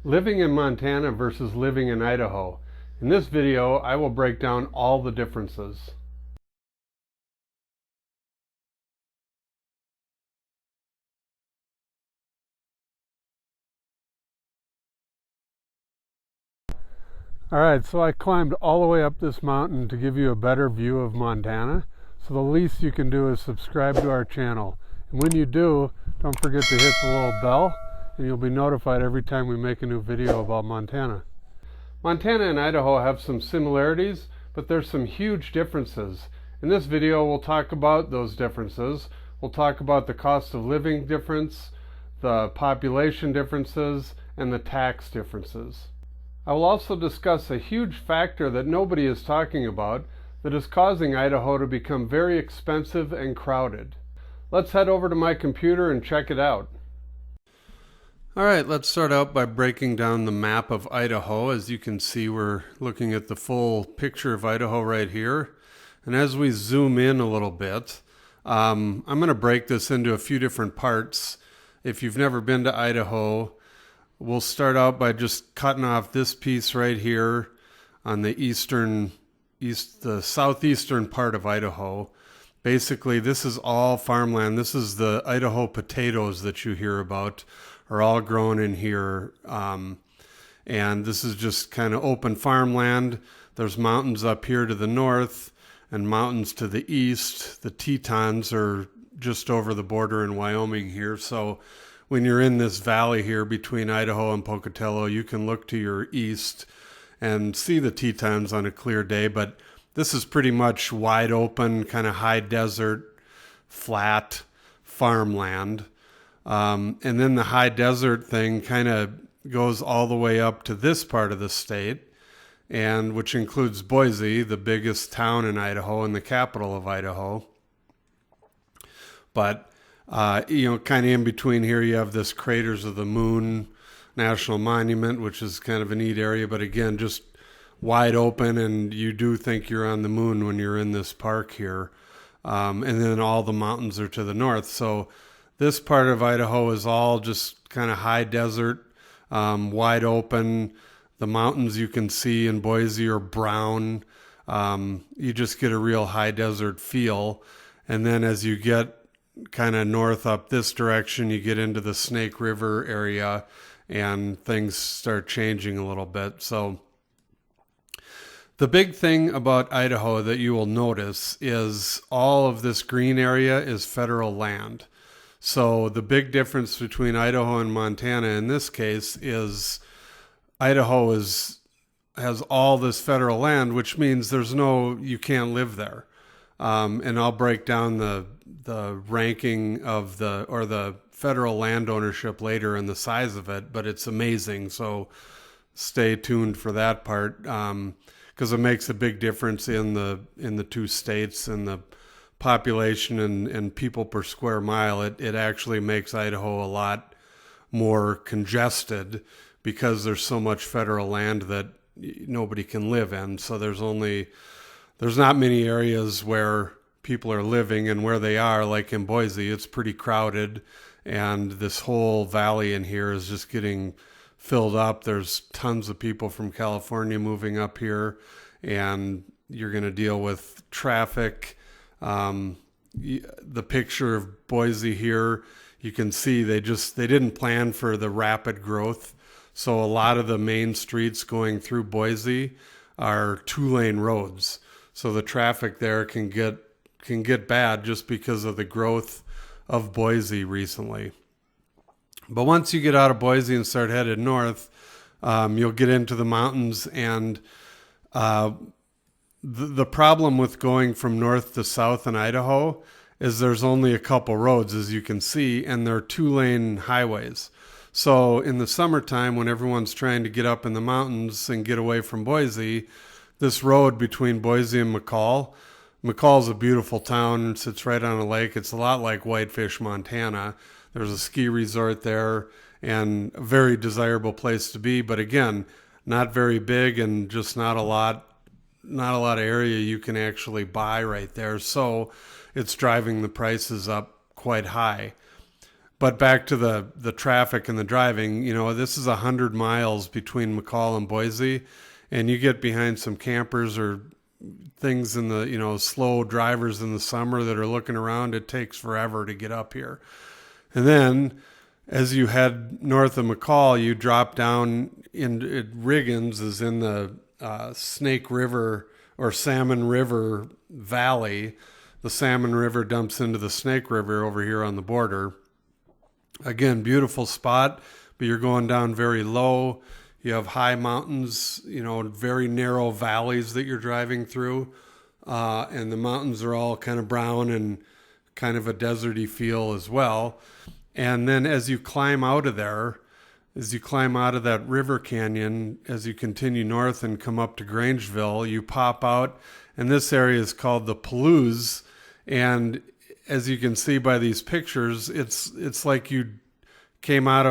Living in Montana versus living in Idaho. In this video, I will break down all the differences. Alright, so I climbed all the way up this mountain to give you a better view of Montana. So the least you can do is subscribe to our channel. And when you do, don't forget to hit the little bell and you'll be notified every time we make a new video about Montana. Montana and Idaho have some similarities, but there's some huge differences. In this video, we'll talk about those differences. We'll talk about the cost of living difference, the population differences, and the tax differences. I will also discuss a huge factor that nobody is talking about that is causing Idaho to become very expensive and crowded. Let's head over to my computer and check it out. Alright, let's start out by breaking down the map of Idaho. As you can see, we're looking at the full picture of Idaho right here. And as we zoom in a little bit, I'm going to break this into a few different parts. If you've never been to Idaho, we'll start out by just cutting off this piece right here on the the southeastern part of Idaho. Basically, this is all farmland. This is the Idaho potatoes that you hear about are all grown in here. And this is just kind of open farmland. There's mountains up here to the north and mountains to the east. The Tetons are just over the border in Wyoming here. So when you're in this valley here between Idaho and Pocatello, you can look to your east and see the Tetons on a clear day. But this is pretty much wide open, kind of high desert, flat farmland. And then the high desert thing kind of goes all the way up to this part of the state, and which includes Boise, the biggest town in Idaho and the capital of Idaho. But, kind of in between here, you have this Craters of the Moon National Monument, which is kind of a neat area, but again, just wide open, and you do think you're on the moon when you're in this park here. And then all the mountains are to the north. So this part of Idaho is all just kind of high desert, wide open. The mountains you can see in Boise are brown. You just get a real high desert feel. And then as you get kind of north up this direction, you get into the Snake River area and things start changing a little bit. So the big thing about Idaho that you will notice is all of this green area is federal land. So the big difference between Idaho and Montana in this case is Idaho has all this federal land, which means you can't live there. And I'll break down the ranking of the federal land ownership later and the size of it, but it's amazing. So stay tuned for that part, because it makes a big difference in the two states and the population and people per square mile. It actually makes Idaho a lot more congested because there's so much federal land that nobody can live in. So there's not many areas where people are living, and where they are, like in Boise, it's pretty crowded, and this whole valley in here is just getting filled up. There's tons of people from California moving up here, and you're going to deal with traffic. The picture of Boise here, you can see they didn't plan for the rapid growth. So a lot of the main streets going through Boise are 2-lane roads. So the traffic there can get bad just because of the growth of Boise recently. But once you get out of Boise and start headed north, you'll get into the mountains, and the problem with going from north to south in Idaho is there's only a couple roads, as you can see, and they're 2-lane highways. So in the summertime, when everyone's trying to get up in the mountains and get away from Boise, this road between Boise and McCall's a beautiful town. It sits right on a lake. It's a lot like Whitefish, Montana. There's a ski resort there and a very desirable place to be. But again, not very big and just not a lot of area you can actually buy right there. So it's driving the prices up quite high. But back to the traffic and the driving, this is 100 miles between McCall and Boise, and you get behind some campers or things in the, slow drivers in the summer that are looking around. It takes forever to get up here. And then as you head north of McCall, you drop down in Riggins is in the Snake River or Salmon River Valley. The Salmon River dumps into the Snake River over here on the border. Again, beautiful spot, but you're going down very low. You have high mountains, very narrow valleys that you're driving through. And the mountains are all kind of brown and kind of a deserty feel as well. And then as you climb out of there, as you climb out of that river canyon, as you continue north and come up to Grangeville, you pop out, and this area is called the Palouse. And as you can see by these pictures, it's like you came up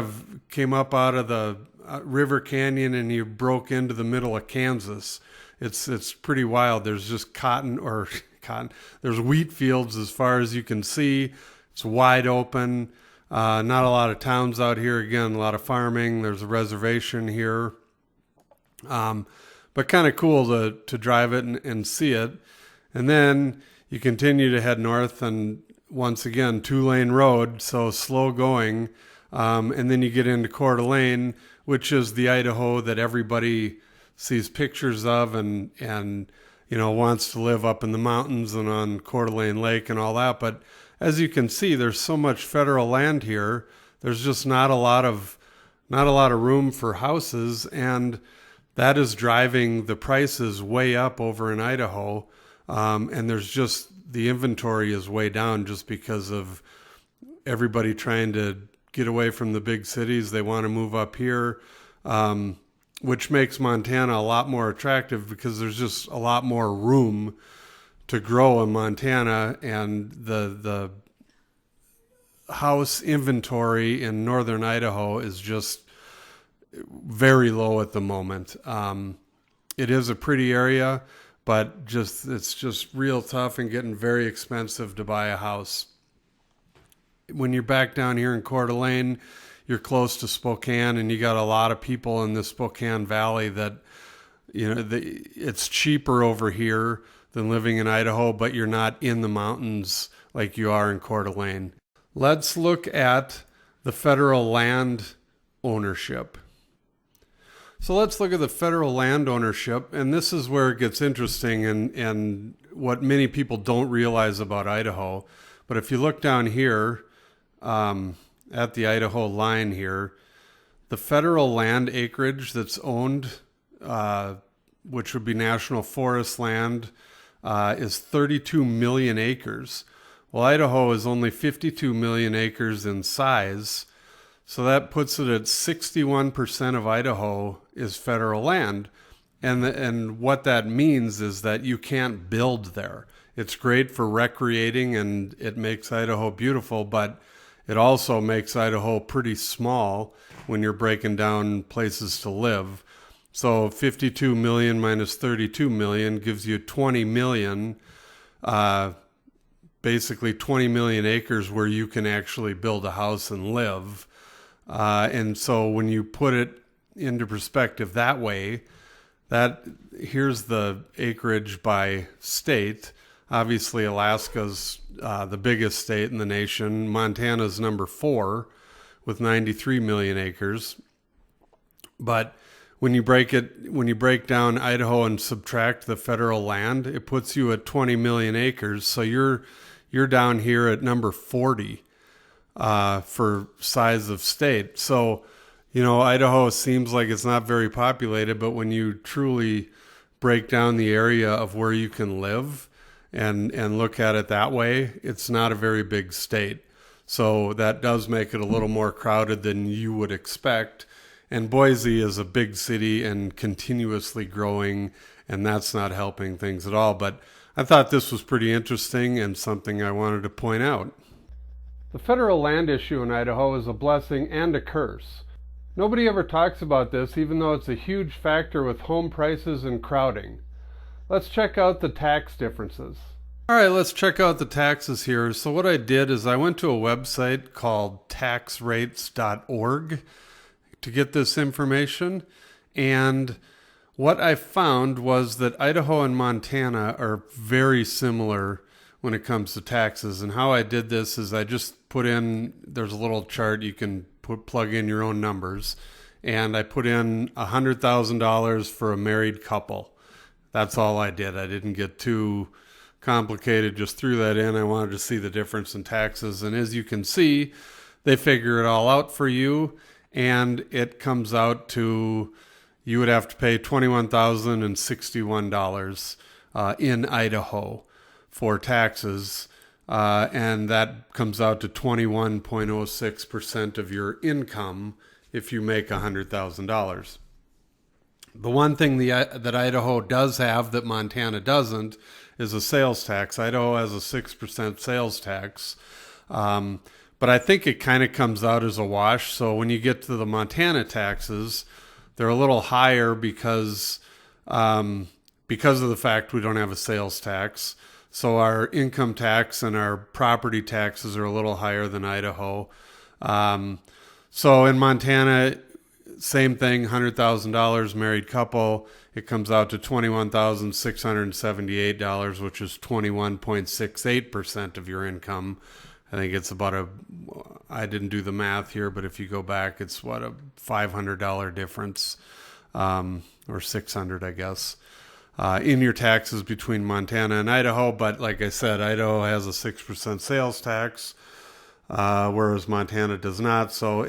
out of the river canyon and you broke into the middle of Kansas. It's pretty wild. There's just cotton. There's wheat fields as far as you can see. It's wide open. Not a lot of towns out here. Again, a lot of farming. There's a reservation here. But kind of cool to drive it and see it. And then you continue to head north, and once again, 2-lane road, so slow going. And then you get into Coeur d'Alene, which is the Idaho that everybody sees pictures of and wants to live up in the mountains and on Coeur d'Alene Lake and all that. But as you can see, there's so much federal land here. There's just not a lot of room for houses, and that is driving the prices way up over in Idaho. And there's just the inventory is way down just because of everybody trying to get away from the big cities. They want to move up here, which makes Montana a lot more attractive because there's just a lot more room to grow in Montana, and the house inventory in northern Idaho is just very low at the moment. It is a pretty area, but it's just real tough and getting very expensive to buy a house. When you're back down here in Coeur d'Alene, you're close to Spokane, and you got a lot of people in the Spokane Valley that, it's cheaper over here than living in Idaho, but you're not in the mountains like you are in Coeur d'Alene. Let's look at the federal land ownership. So let's look at the federal land ownership, and this is where it gets interesting and what many people don't realize about Idaho. But if you look down here at the Idaho line here, the federal land acreage that's owned, which would be national forest land, is 32 million acres. Well, Idaho is only 52 million acres in size, so that puts it at 61% of Idaho is federal land. And what that means is that you can't build there. It's great for recreating, and it makes Idaho beautiful, but it also makes Idaho pretty small when you're breaking down places to live. So 52 million minus 32 million gives you 20 million, basically 20 million acres where you can actually build a house and live. And so when you put it into perspective that way, here's the acreage by state. Obviously, Alaska's the biggest state in the nation. Montana's number 4 with 93 million acres. But when you break down Idaho and subtract the federal land, it puts you at 20 million acres. So you're down here at number 40 for size of state. So, Idaho seems like it's not very populated, but when you truly break down the area of where you can live and look at it that way, it's not a very big state. So that does make it a little more crowded than you would expect. And Boise is a big city and continuously growing, and that's not helping things at all. But I thought this was pretty interesting and something I wanted to point out. The federal land issue in Idaho is a blessing and a curse. Nobody ever talks about this, even though it's a huge factor with home prices and crowding. Let's check out the tax differences. All right, let's check out the taxes here. So what I did is I went to a website called taxrates.org to get this information. And what I found was that Idaho and Montana are very similar when it comes to taxes. And how I did this is I just put in, there's a little chart you can plug in your own numbers. And I put in $100,000 for a married couple. That's all I did. I didn't get too complicated, just threw that in. I wanted to see the difference in taxes. And as you can see, they figure it all out for you. And it comes out to, you would have to pay $21,061 in Idaho for taxes. And that comes out to 21.06% of your income if you make $100,000. The one thing that Idaho does have that Montana doesn't is a sales tax. Idaho has a 6% sales tax. But I think it kind of comes out as a wash. So when you get to the Montana taxes, they're a little higher because of the fact we don't have a sales tax. So our income tax and our property taxes are a little higher than Idaho. So in Montana, same thing, $100,000 married couple. It comes out to $21,678, which is 21.68% of your income. I think it's about I didn't do the math here, but if you go back, it's a $500 difference, or $600, I guess, in your taxes between Montana and Idaho. But like I said, Idaho has a 6% sales tax, whereas Montana does not. So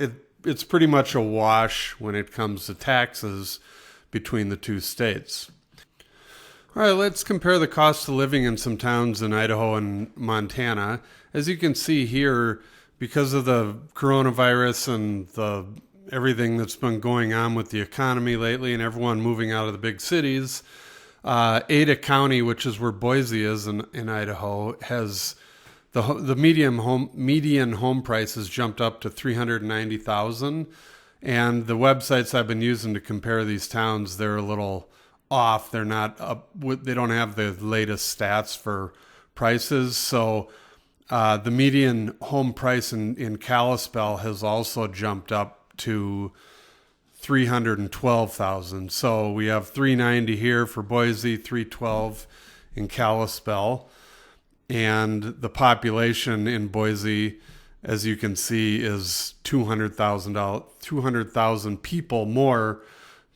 it's pretty much a wash when it comes to taxes between the two states. All right, let's compare the cost of living in some towns in Idaho and Montana. As you can see here, because of the coronavirus and everything that's been going on with the economy lately and everyone moving out of the big cities, Ada County, which is where Boise is in Idaho, has the median home price has jumped up to $390,000. And the websites I've been using to compare these towns, they're a little off. They're not up. They don't have the latest stats for prices. So the median home price in Kalispell has also jumped up to $312,000. So we have $390 here for Boise, $312 in Kalispell, and the population in Boise, as you can see, is 200,000 people more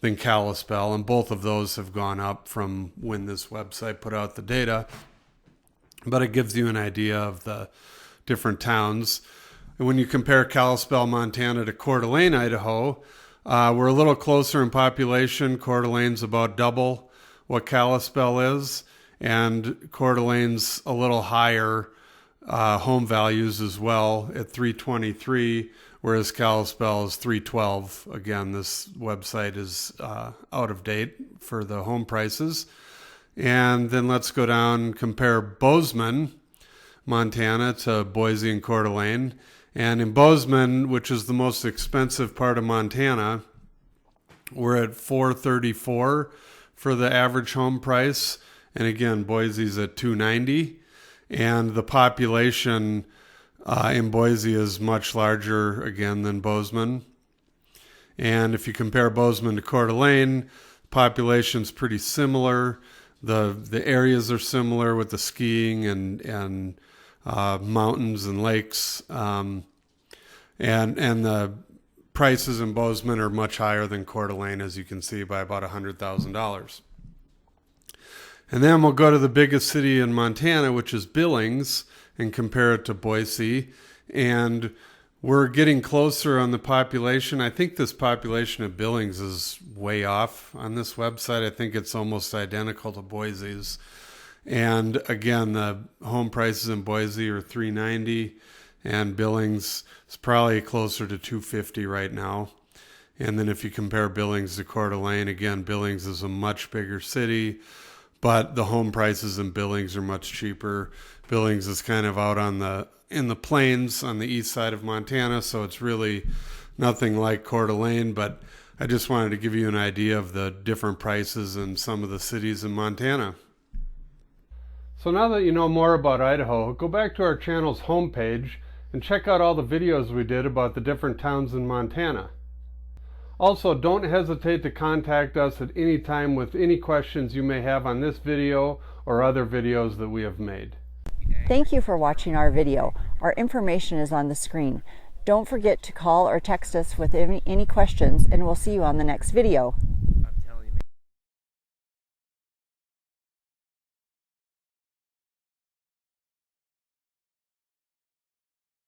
than Kalispell, and both of those have gone up from when this website put out the data. But it gives you an idea of the different towns. And when you compare Kalispell, Montana to Coeur d'Alene, Idaho, we're a little closer in population. Coeur d'Alene's about double what Kalispell is, and Coeur d'Alene's a little higher home values as well at 323, whereas Kalispell is 312. Again, this website is out of date for the home prices. And then let's go down and compare Bozeman, Montana, to Boise and Coeur d'Alene. And in Bozeman, which is the most expensive part of Montana, we're at $434 for the average home price. And again, Boise's at $290. And the population in Boise is much larger, again, than Bozeman. And if you compare Bozeman to Coeur d'Alene, population's pretty similar. The areas are similar with the skiing and mountains and lakes. And the prices in Bozeman are much higher than Coeur d'Alene, as you can see, by about $100,000. And then we'll go to the biggest city in Montana, which is Billings, and compare it to Boise. And we're getting closer on the population. I think this population of Billings is way off on this website. I think it's almost identical to Boise's. And again, the home prices in Boise are $390, and Billings is probably closer to $250 right now. And then if you compare Billings to Coeur d'Alene, again, Billings is a much bigger city, but the home prices in Billings are much cheaper. Billings is kind of out in the plains on the east side of Montana, so it's really nothing like Coeur d'Alene, but I just wanted to give you an idea of the different prices in some of the cities in Montana. So now that you know more about Idaho, go back to our channel's homepage and check out all the videos we did about the different towns in Montana. Also, don't hesitate to contact us at any time with any questions you may have on this video or other videos that we have made. Thank you for watching our video. Our information is on the screen. Don't forget to call or text us with any questions, and we'll see you on the next video.